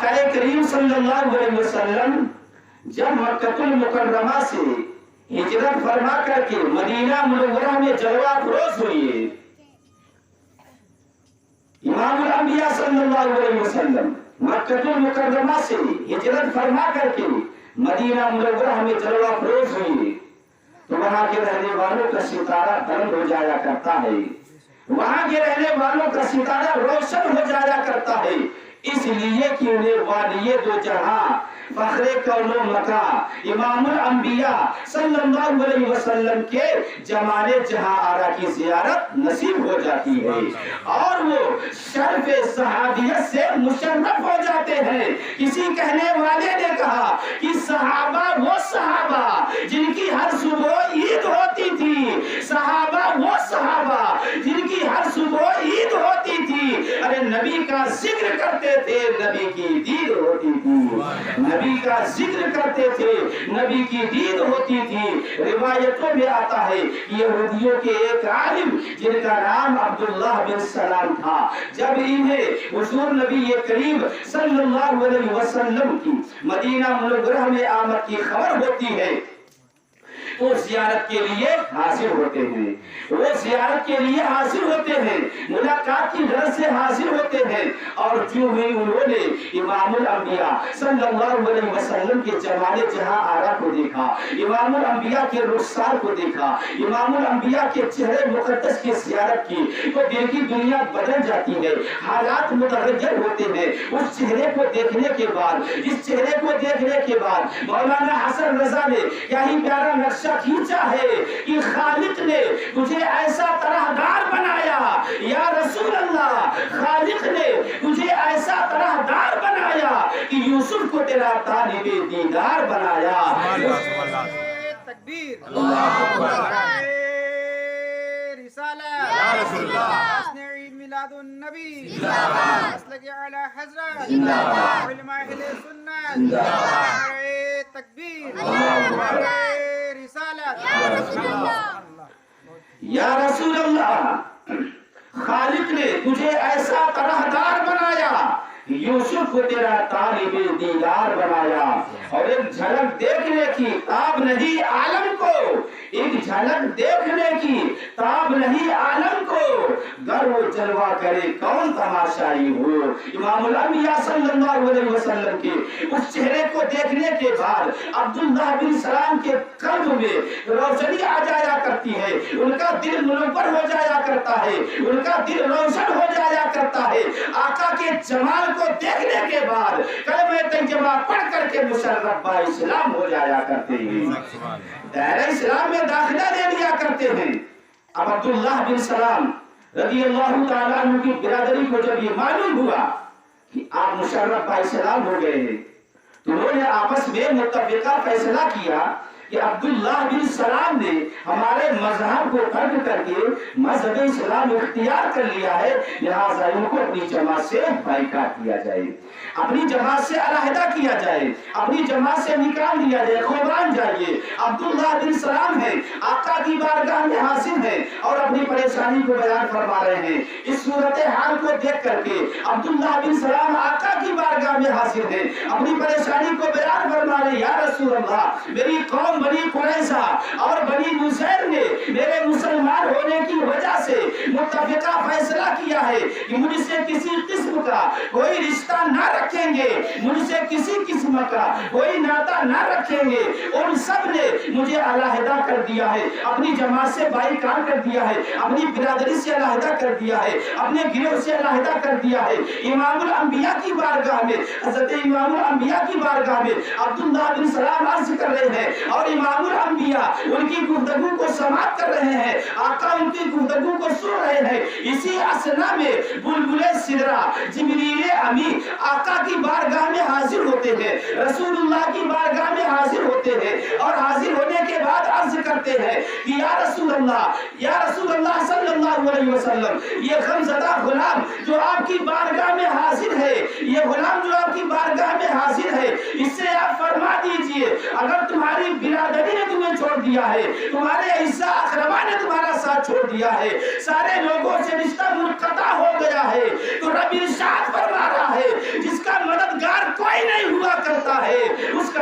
آقا کریم صلی اللہ علیہ وسلم جب مکہ المکرمہ سے ہجرت فرما کر کے مدینہ منورہ میں جلوہ افروز ہوئے، امام الانبیاء صلی اللہ علیہ وسلم مکہ المکرمہ سے ہجرت فرما کر کے مدینہ منورہ میں جلوہ افروز ہوئے تو وہاں کے رہنے والوں کا ستارہ بلند ہو جایا کرتا ہے، وہاں کے رہنے والوں کا ستارہ روشن ہو جایا کرتا ہے، اس لیے کہ انہیں والی دو جہاں فخر کون و مکان امام الانبیاء صلی اللہ علیہ وسلم کے جمال جہاں آرا کی زیارت نصیب ہو جاتی ہے اور وہ شرف صحابیت سے مشرف ہو جاتے ہیں۔ کسی کہنے والے نے کہا کہ صحابہ وہ صحابہ جن کی ہر صبح عید ہوتی تھی، صحابہ وہ صحابہ جن کی ہر صبح عید ہوتی تھی، ارے نبی کا ذکر کرتے تھے نبی کی دید ہوتی تھی، نبی کا ذکر کرتے تھے نبی کی دید ہوتی تھی۔ روایتوں میں آتا ہے یہودیوں کے ایک عالم جن کا نام عبداللہ بن سلام تھا، جب انہیں حضور نبی کریم صلی اللہ علیہ وسلم کی مدینہ منورہ میں آمد کی خبر ہوتی ہے وہ زیارت کے لیے حاضر ہوتے ہیں، وہ زیارت کے لیے حاضر ہوتے ہیں، ملاقات کی غرض سے حاضر ہوتے ہیں، اور جو ہی انہوں نے امام الانبیاء صلی اللہ علیہ وسلم کے جمال جہاں آرا کو دیکھا، امام الانبیاء کے رخسار کو دیکھا، امام الانبیاء کے چہرے مقدس کی زیارت کی تو دل کی دنیا بدل جاتی ہے، حالات متغیر ہوتے ہیں۔ اس چہرے کو دیکھنے کے بعد، اس چہرے کو دیکھنے کے بعد مولانا حسن رضا نے کیا ہی پیارا نقشہ کھینچا ہے کہ خالق نے تجھے ایسا طرحدار بنایا، یا رسول اللہ خالق نے تجھے ایسا طرحدار بنایا کہ یوسف کو تیرا طالب دیدار بنایا۔ تکبیر، اللہ اکبر، رسالت یا رسول اللہ، عید میلاد النبی زندہ باد، مسلک اعلی حضرت زندہ باد، علماء اہل سنت زندہ باد، تکبیر، اللہ اکبر، رسالت یا رسول اللہ، یا رسول اللہ خالق نے تجھے ایسا طرحدار بنایا، یوسف کو تیرا طالب دیدار بنایا، اور ایک جھلک دیکھنے کی تاب نہیں عالم کو، ایک جھلک دیکھنے کی تاب نہیں عالم کو، گر وہ جلوہ کرے کون تماشائی ہو۔ امام الانبیاء صلی اللہ علیہ وسلم کے اس چہرے کو دیکھنے کے بعد عبداللہ بن سلام کے قلب میں روشنی آ جایا کرتی ہے، ان کا دل منور ہو جایا کرتا ہے، ان کا دل روشن ہو جایا کرتا ہے۔ آقا کے جمال کو دیکھنے کے بعد کلمہ طیبہ پڑھ کر کے مشرف با اسلام ہو جایا کرتے ہیں، دائرہ اسلام میں داخلہ لے لیا کرتے ہیں۔ اب عبداللہ بن سلام رضی اللہ تعالیٰ عنہ کی برادری کو جب یہ معلوم ہوا کہ آپ مشرف با اسلام ہو گئے ہیں تو انہوں نے آپس میں متفقہ فیصلہ کیا کہ عبداللہ بن سلام نے ہمارے مذہب کو ترک کر کے مذہب اسلام اختیار کر لیا ہے، لہٰذا ان کو اپنی جماعت سے بائیکاٹ کیا جائے، اپنی جماعت سے علیحدہ کیا جائے، اپنی جماعت سے نکال دیا جائے، خوبان جائیے۔ عبداللہ بن سلام ہے، آقا کی بارگاہ میں حاضر ہیں اور اپنی پریشانی کو بیان فرما رہے ہیں۔ اس صورتحال کو دیکھ کر کے عبداللہ بن سلام آقا کی بارگاہ میں حاضر ہیں، اپنی پریشانی کو بیان فرما رہے ہیں، یا رسول اللہ میری قوم بنی قریظہ اور بنی نصیر نے میرے مسلمان ہونے کی وجہ سے متفقہ فیصلہ کیا ہے کہ مجھ سے کسی قسم کا کوئی رشتہ نہ رکھیں گے، مجھ سے کسی قسم کا کوئی ناطہ نہ رکھیں گے۔ ان سب نے مجھے علیحدہ کر دیا ہے، اپنی جماعت سے بائیکاٹ کر دیا ہے، اپنی برادری سے علیحدہ کر دیا ہے، اپنے گروہ سے علیحدہ کر دیا ہے۔ امام الانبیاء کی بارگاہ میں، حضرت امام الانبیاء کی بارگاہ میں عبداللہ بن سلام عرض کر رہے ہیں اور امام الانبیاء ان کی گفتگو کو سماعت کر رہے ہیں، آقا ان کی گفتگو کو سن رہے ہیں۔ اسی اثنا میں بلبل سدرہ جبریل امی آقا کی بارگاہ میں حاضر ہوتے ہیں، رسول اللہ کی بارگاہ میں حاضر ہوتے ہیں، اور حاضر ہونے کے بعد عرض کرتے ہیں کہ یا رسول اللہ صلی اللہ علیہ وسلم یہ غمزدہ غلام جو آپ کی بارگاہ میں حاضر ہے، یہ غلام جو آپ کی بارگاہ میں حاضر ہے، اس سے آپ فرما دیجئے اگر تمہاری برادری نے تمہیں چھوڑ دیا ہے، تمہارے عزہ اقربا نے تمہارا ساتھ چھوڑ دیا ہے، سارے لوگوں سے رشتہ منقطع ہو گیا ہے، تو رب ارشاد فرما رہا ہے جس کا مددگار